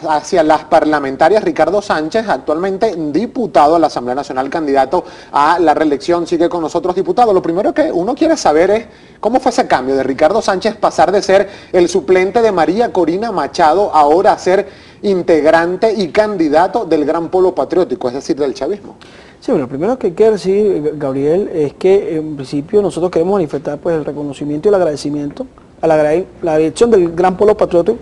Hacia las parlamentarias. Ricardo Sánchez, actualmente diputado a la Asamblea Nacional, candidato a la reelección, sigue con nosotros, diputado. Lo primero que uno quiere saber es cómo fue ese cambio de Ricardo Sánchez pasar de ser el suplente de María Corina Machado ahora a ser integrante y candidato del Gran Polo Patriótico, es decir, del chavismo. Sí, bueno, lo primero que quiero decir, Gabriel, es que en principio nosotros queremos manifestar pues el reconocimiento y el agradecimiento a la dirección del Gran Polo Patriótico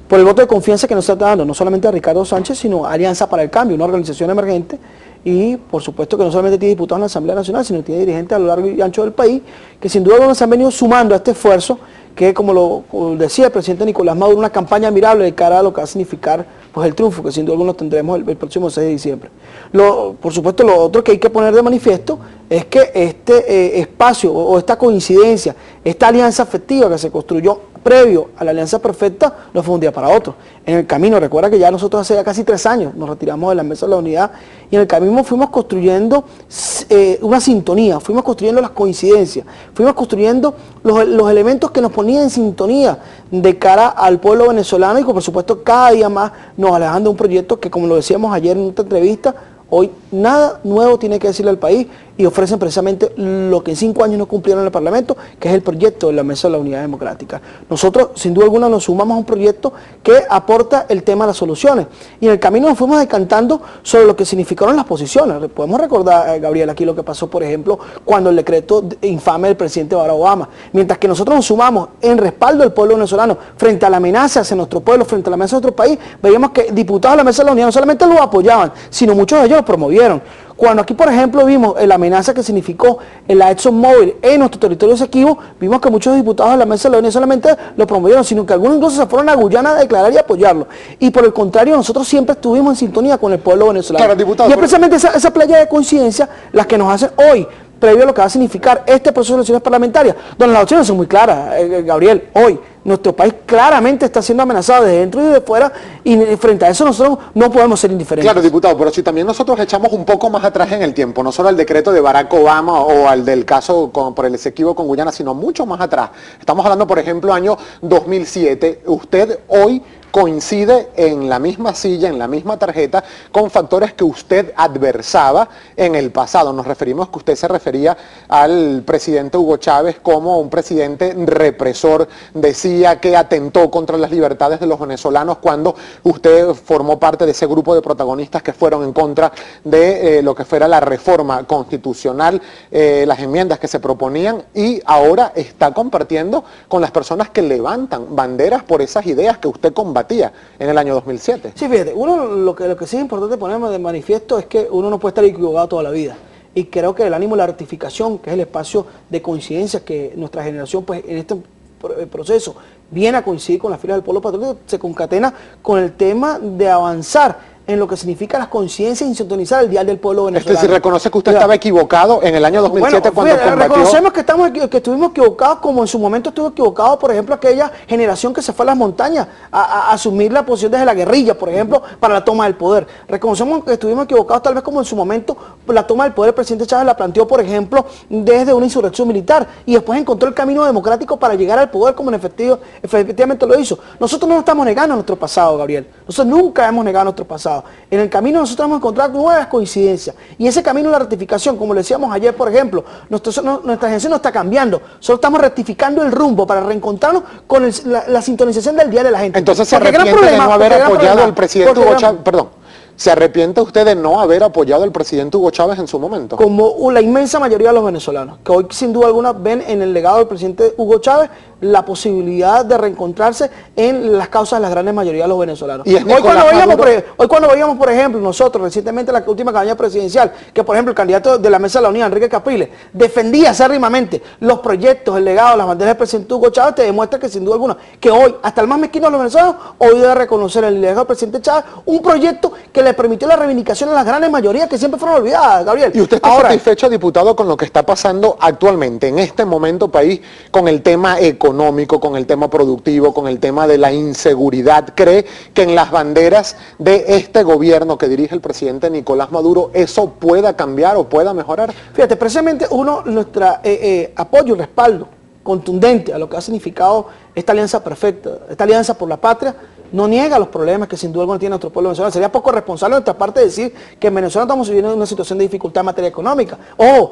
por el voto de confianza que nos está dando, no solamente a Ricardo Sánchez, sino a Alianza para el Cambio, una organización emergente, y por supuesto que no solamente tiene diputados en la Asamblea Nacional, sino tiene dirigentes a lo largo y ancho del país, que sin duda se han venido sumando a este esfuerzo, que como lo decía el presidente Nicolás Maduro, una campaña admirable de cara a lo que va a significar pues el triunfo, que sin duda algunos tendremos el próximo 6 de diciembre. Por supuesto, lo otro que hay que poner de manifiesto es que este espacio o esta coincidencia, esta alianza afectiva que se construyó previo a la alianza perfecta, no fue un día para otro. En el camino, recuerda que ya nosotros hace ya casi 3 años nos retiramos de la Mesa de la Unidad, y en el camino fuimos construyendo una sintonía, fuimos construyendo las coincidencias, fuimos construyendo los elementos que nos ponían en sintonía de cara al pueblo venezolano, y por supuesto cada día más nos alejan de un proyecto que, como lo decíamos ayer en otra entrevista, hoy nada nuevo tiene que decirle al país, y ofrecen precisamente lo que en 5 años no cumplieron en el Parlamento, que es el proyecto de la Mesa de la Unidad Democrática. Nosotros, sin duda alguna, nos sumamos a un proyecto que aporta el tema de las soluciones, y en el camino nos fuimos decantando sobre lo que significaron las posiciones. Podemos recordar, Gabriel, aquí lo que pasó, por ejemplo, cuando el decreto infame del presidente Barack Obama. Mientras que nosotros nos sumamos en respaldo del pueblo venezolano frente a la amenaza hacia nuestro pueblo, frente a la amenaza de nuestro país, veíamos que diputados de la Mesa de la Unidad no solamente lo apoyaban, sino muchos de ellos lo promovieron. Cuando aquí, por ejemplo, vimos la amenaza que significó la ExxonMobil en nuestro territorio Esequibo, vimos que muchos diputados de la Mesa de la Unión solamente lo promovieron, sino que algunos incluso se fueron a Guyana a declarar y apoyarlo. Y por el contrario, nosotros siempre estuvimos en sintonía con el pueblo venezolano. Claro, diputado, y es precisamente esa playa de coincidencia las que nos hacen hoy, previo a lo que va a significar este proceso de elecciones parlamentarias, donde las opciones son muy claras, Gabriel. Hoy nuestro país claramente está siendo amenazado desde dentro y de fuera, y frente a eso nosotros no podemos ser indiferentes. Claro, diputado, pero si también nosotros echamos un poco más atrás en el tiempo, no solo al decreto de Barack Obama o al del caso por el Esequibo con Guyana, sino mucho más atrás. Estamos hablando, por ejemplo, año 2007. Usted hoy coincide en la misma silla, en la misma tarjeta, con factores que usted adversaba en el pasado. Nos referimos que usted se refería al presidente Hugo Chávez como un presidente represor, decía que atentó contra las libertades de los venezolanos cuando usted formó parte de ese grupo de protagonistas que fueron en contra de lo que fuera la reforma constitucional, las enmiendas que se proponían, y ahora está compartiendo con las personas que levantan banderas por esas ideas que usted combatía en el año 2007. Sí, fíjate, lo que sí es importante ponerme de manifiesto es que uno no puede estar equivocado toda la vida. Y creo que el ánimo de la rectificación, que es el espacio de coincidencia que nuestra generación pues en este proceso viene a coincidir con las filas del pueblo patriótico, se concatena con el tema de avanzar en lo que significa las coincidencias y sintonizar el dial del pueblo venezolano. Es decir, reconoce que usted estaba equivocado en el año 2007 cuando combatió... Reconocemos que estuvimos equivocados, como en su momento estuvo equivocado, por ejemplo, aquella generación que se fue a las montañas a asumir la posición desde la guerrilla, por ejemplo, para la toma del poder. Reconocemos que estuvimos equivocados, tal vez como en su momento la toma del poder el presidente Chávez la planteó, por ejemplo, desde una insurrección militar, y después encontró el camino democrático para llegar al poder, como efectivamente lo hizo. Nosotros no estamos negando nuestro pasado, Gabriel. Nosotros nunca hemos negado nuestro pasado. En el camino nosotros hemos encontrado nuevas coincidencias, y ese camino de la ratificación, como le decíamos ayer, por ejemplo, nuestra agencia no está cambiando, solo estamos rectificando el rumbo para reencontrarnos con la sintonización del día de la gente. Entonces se arrepiente de no haber apoyado al presidente Hugo Chávez, perdón. ¿Se arrepiente usted de no haber apoyado al presidente Hugo Chávez en su momento? Como la inmensa mayoría de los venezolanos, que hoy sin duda alguna ven en el legado del presidente Hugo Chávez la posibilidad de reencontrarse en las causas de la gran mayoría de los venezolanos. Y hoy cuando veíamos, por ejemplo, nosotros recientemente en la última campaña presidencial, que por ejemplo el candidato de la Mesa de la Unidad, Enrique Capriles, defendía acérrimamente los proyectos, el legado, las banderas del presidente Hugo Chávez, te demuestra que sin duda alguna, que hoy, hasta el más mezquino de los venezolanos, hoy debe reconocer el legado del presidente Chávez, un proyecto que le permitió la reivindicación a las grandes mayorías que siempre fueron olvidadas, Gabriel. ¿Y usted está satisfecho, diputado, con lo que está pasando actualmente, en este momento país, con el tema económico, con el tema productivo, con el tema de la inseguridad? ¿Cree que en las banderas de este gobierno que dirige el presidente Nicolás Maduro eso pueda cambiar o pueda mejorar? Fíjate, precisamente nuestro apoyo y respaldo contundente a lo que ha significado esta alianza perfecta, esta alianza por la patria, no niega los problemas que sin duda alguna tiene nuestro pueblo venezolano. Sería poco responsable de nuestra parte decir que en Venezuela estamos viviendo una situación de dificultad en materia económica. O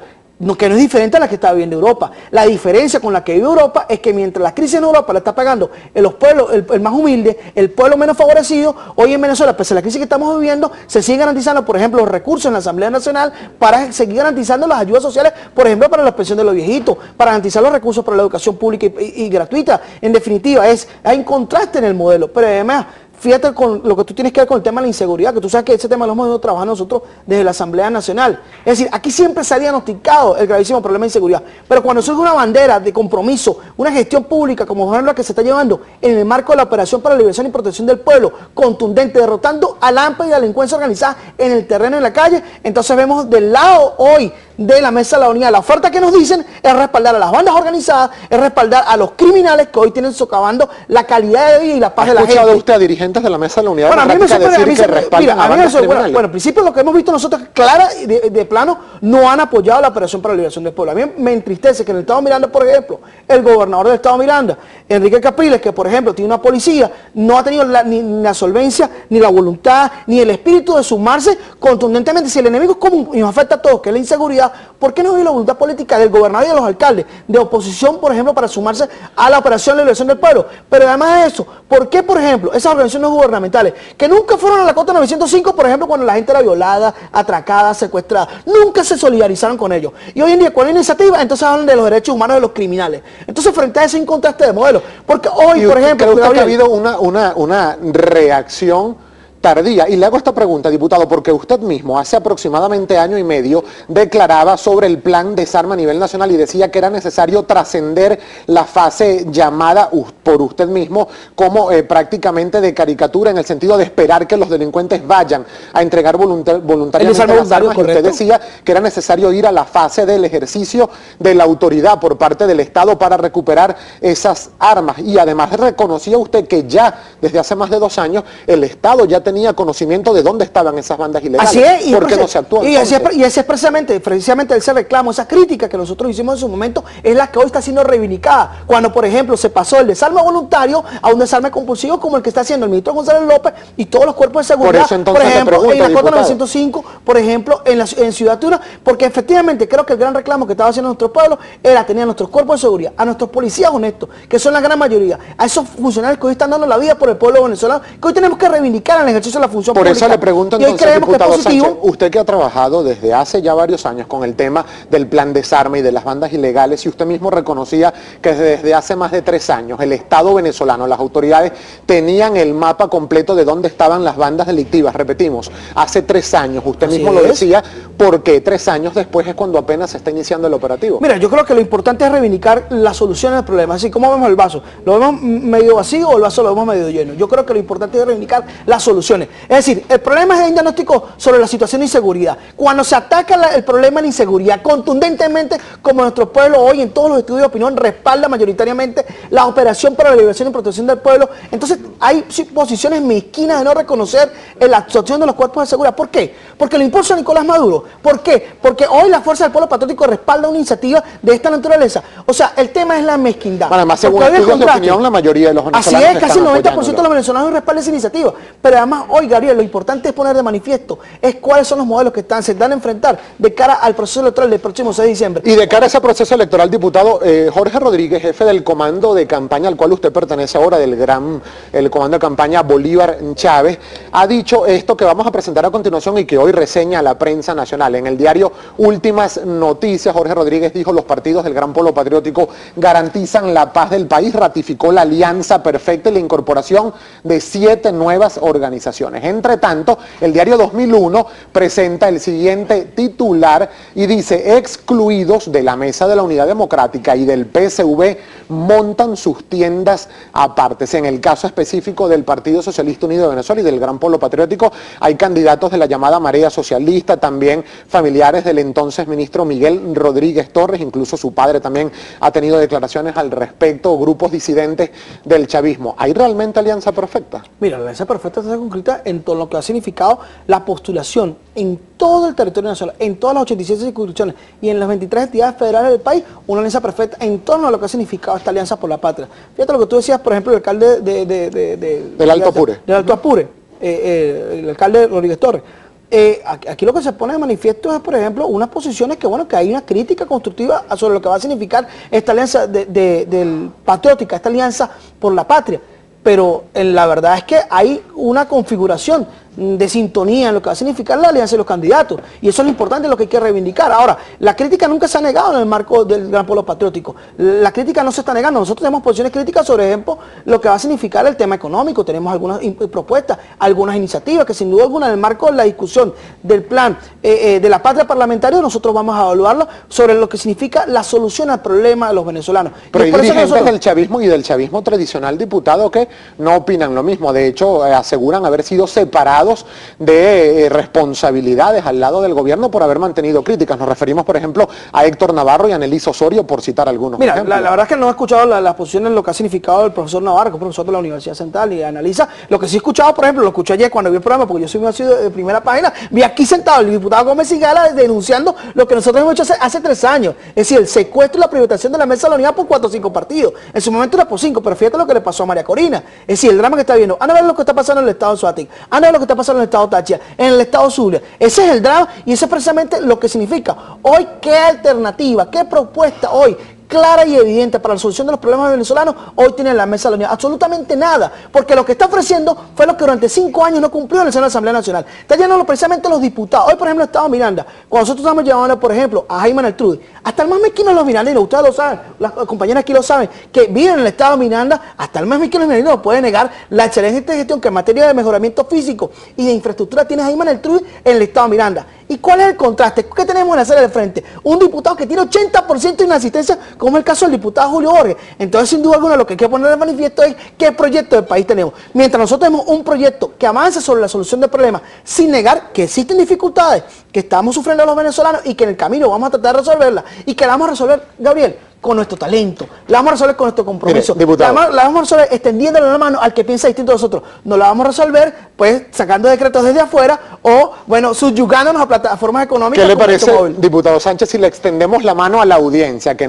que no es diferente a la que está viviendo Europa. La diferencia con la que vive Europa es que mientras la crisis en Europa la está pagando los pueblos, el más humilde, el pueblo menos favorecido, hoy en Venezuela, pese a la crisis que estamos viviendo, se siguen garantizando, por ejemplo, los recursos en la Asamblea Nacional para seguir garantizando las ayudas sociales, por ejemplo, para la pensión de los viejitos, para garantizar los recursos para la educación pública y gratuita. En definitiva, hay un contraste en el modelo, pero además, fíjate con lo que tú tienes que ver con el tema de la inseguridad, que tú sabes que ese tema lo hemos ido trabajando nosotros desde la Asamblea Nacional. Es decir, aquí siempre se ha diagnosticado el gravísimo problema de inseguridad, pero cuando surge una bandera de compromiso, una gestión pública como por ejemplo la que se está llevando en el marco de la Operación para la Liberación y Protección del Pueblo, contundente, derrotando al AMPA y la delincuencia organizada en el terreno, en la calle, entonces vemos del lado hoy de la Mesa de la Unidad, la oferta que nos dicen es respaldar a las bandas organizadas, es respaldar a los criminales que hoy tienen socavando la calidad de vida y la paz de la gente. ¿Ha escuchado usted a dirigentes de la Mesa de la Unidad Democrática decir que respaldan a bandas criminales? Bueno, en principio lo que hemos visto nosotros clara y de plano no han apoyado la Operación para la Liberación del Pueblo. A mí me entristece que en el Estado Miranda, por ejemplo, el gobernador del Estado Miranda, Enrique Capriles, que por ejemplo tiene una policía, no ha tenido ni la solvencia, ni la voluntad, ni el espíritu de sumarse contundentemente. Si el enemigo es común y nos afecta a todos, que es la inseguridad, ¿por qué no hay la voluntad política del gobernador y de los alcaldes de oposición, por ejemplo, para sumarse a la Operación de Liberación del Pueblo? Pero además de eso, ¿por qué, por ejemplo, esas organizaciones gubernamentales que nunca fueron a la Cota 905, por ejemplo, cuando la gente era violada, atracada, secuestrada, nunca se solidarizaron con ellos? Y hoy en día, con la iniciativa, entonces hablan de los derechos humanos de los criminales. Entonces, frente a eso hay un contraste de modelo. Porque hoy, por ejemplo, creo que ha habido una reacción tardía. Y le hago esta pregunta, diputado, porque usted mismo hace aproximadamente año y medio declaraba sobre el plan desarme a nivel nacional y decía que era necesario trascender la fase llamada por usted mismo como prácticamente de caricatura, en el sentido de esperar que los delincuentes vayan a entregar voluntariamente las armas. Y usted decía que era necesario ir a la fase del ejercicio de la autoridad por parte del Estado para recuperar esas armas. Y además reconocía usted que ya desde hace más de 2 años el Estado ya tenía conocimiento de dónde estaban esas bandas ilegales. Así es, ¿Por qué no se actúa? Y ese es precisamente ese reclamo, esa crítica que nosotros hicimos en su momento, es la que hoy está siendo reivindicada. Cuando, por ejemplo, se pasó el desarme voluntario a un desarme compulsivo como el que está haciendo el ministro González López y todos los cuerpos de seguridad, por eso, entonces, por ejemplo, pregunto, en la Cota diputado, 905, por ejemplo, en Ciudad Tuna, porque efectivamente creo que el gran reclamo que estaba haciendo nuestro pueblo era tener a nuestros cuerpos de seguridad, a nuestros policías honestos, que son la gran mayoría, a esos funcionarios que hoy están dando la vida por el pueblo venezolano, que hoy tenemos que reivindicar en el ejercicio de la función pública. Por eso le pregunto entonces, diputado Sánchez, usted que ha trabajado desde hace ya varios años con el tema del plan desarme y de las bandas ilegales, y usted mismo reconocía que desde hace más de 3 años el Estado venezolano, las autoridades tenían el mapa completo de dónde estaban las bandas delictivas. Repetimos, hace 3 años, usted mismo lo decía, porque 3 años después es cuando apenas se está iniciando el operativo. Mira, yo creo que lo importante es reivindicar la solución al problema. Así como vemos el vaso, ¿lo vemos medio vacío o el vaso lo vemos medio lleno? Yo creo que lo importante es reivindicar las soluciones. Es decir, el problema es el diagnóstico sobre la situación de inseguridad. Cuando se ataca el problema de la inseguridad contundentemente, como nuestro pueblo hoy en todos los estudios de opinión respalda mayoritariamente la Operación para la Liberación y Protección del Pueblo, entonces hay posiciones mezquinas de no reconocer la actuación de los cuerpos de seguridad. ¿Por qué? Porque lo impulsa Nicolás Maduro. ¿Por qué? Porque hoy la Fuerza del Pueblo Patriótico respalda una iniciativa de esta naturaleza. O sea, el tema es la mezquindad. Bueno, además, según estudios de opinión, la mayoría de los venezolanos así es, casi el 90% de los venezolanos respaldan esa iniciativa. Pero además, hoy, Gabriel, lo importante es poner de manifiesto es cuáles son los modelos que se dan a enfrentar de cara al proceso electoral del próximo 6 de diciembre. Y de cara a ese proceso electoral, diputado, Jorge Rodríguez, jefe del comando de campaña al cual usted pertenece ahora, el comando de campaña Bolívar Chávez, ha dicho esto que vamos a presentar a continuación y que hoy reseña la prensa nacional. En el diario Últimas Noticias, Jorge Rodríguez dijo: los partidos del Gran Polo Patriótico garantizan la paz del país, ratificó la alianza perfecta y la incorporación de 7 nuevas organizaciones. Entre tanto, el diario 2001 presenta el siguiente titular y dice: excluidos de la Mesa de la Unidad Democrática y del PSV montan sus tiendas apartes. En el caso específico del Partido Socialista Unido de Venezuela y del Gran Polo Patriótico, hay candidatos de la llamada Marea Socialista, también familiares del entonces ministro Miguel Rodríguez Torres, incluso su padre también ha tenido declaraciones al respecto, grupos disidentes del chavismo. ¿Hay realmente alianza perfecta? Mira, la alianza perfecta está concluida. concreta en todo lo que ha significado la postulación en todo el territorio nacional, en todas las 87 circunscripciones y en las 23 entidades federales del país, una alianza perfecta en torno a lo que ha significado esta alianza por la patria. Fíjate lo que tú decías, por ejemplo, el alcalde del Alto Apure. Del Alto Apure, el alcalde Rodríguez Torres. Aquí lo que se pone de manifiesto es, por ejemplo, unas posiciones que, bueno, que hay una crítica constructiva sobre lo que va a significar esta alianza del patriótica, esta alianza por la patria. Pero la verdad es que hay una configuración de sintonía en lo que va a significar la alianza de los candidatos. Y eso es lo importante, lo que hay que reivindicar. Ahora, la crítica nunca se ha negado en el marco del gran polo patriótico. La crítica no se está negando. Nosotros tenemos posiciones críticas sobre, ejemplo, lo que va a significar el tema económico. Tenemos algunas propuestas, algunas iniciativas que sin duda alguna en el marco de la discusión del plan de la patria parlamentaria nosotros vamos a evaluarlo sobre lo que significa la solución al problema de los venezolanos. Pero hay dirigentes del chavismo y del chavismo tradicional, diputado, que no opinan lo mismo. De hecho, aseguran haber sido separados de responsabilidades al lado del gobierno por haber mantenido críticas. Nos referimos, por ejemplo, a Héctor Navarro y a Nelly Osorio, por citar algunos ejemplos. La verdad es que no he escuchado las posiciones, lo que ha significado el profesor Navarro, que es profesor de la Universidad Central y analiza. Lo que sí he escuchado, por ejemplo, lo escuché ayer cuando vi el programa, porque yo soy muy asiduo de primera página, vi aquí sentado el diputado Gómez Sigala denunciando lo que nosotros hemos hecho hace 3 años. Es decir, el secuestro y la privatización de la Mesa de la Unidad por 4 o 5 partidos. En su momento era por 5, pero fíjate lo que le pasó a María Corina. Es decir, el drama que está viendo. Anda a ver lo que está pasando en el estado Suátegui, anda a ver lo que está pasando en el estado Táchira, en el estado Zulia. Ese es el drama y eso es precisamente lo que significa. Hoy, ¿qué alternativa, qué propuesta hoy clara y evidente para la solución de los problemas venezolanos hoy tiene en la Mesa de la Unidad? Absolutamente nada, porque lo que está ofreciendo fue lo que durante 5 años no cumplió en el seno de la Asamblea Nacional. Está llenando precisamente los diputados. Hoy, por ejemplo, el Estado Miranda, cuando nosotros estamos llevando, por ejemplo, a Jaime Neltrudy, hasta el más mezquino de los mirandinos, ustedes lo saben, las compañeras aquí lo saben, que viven en el Estado Miranda, hasta el más mezquino de los mirandinos puede negar la excelente gestión que en materia de mejoramiento físico y de infraestructura tiene Jaime Neltrudy en el Estado Miranda. ¿Y cuál es el contraste? ¿Qué tenemos en la sala del frente? Un diputado que tiene 80% de inasistencia, como es el caso del diputado Julio Borges. Entonces, sin duda alguna, lo que hay que poner de manifiesto es qué proyecto del país tenemos. Mientras nosotros tenemos un proyecto que avance sobre la solución de problemas, sin negar que existen dificultades que estamos sufriendo los venezolanos y que en el camino vamos a tratar de resolverlas. Y que la vamos a resolver, Gabriel, con nuestro talento, la vamos a resolver con nuestro compromiso. Mire, la vamos a resolver extendiéndole la mano al que piensa distinto a nosotros. No la vamos a resolver, pues, sacando decretos desde afuera o, bueno, subyugándonos a plataformas económicas. ¿Qué le parece, diputado Sánchez, si le extendemos la mano a la audiencia? Que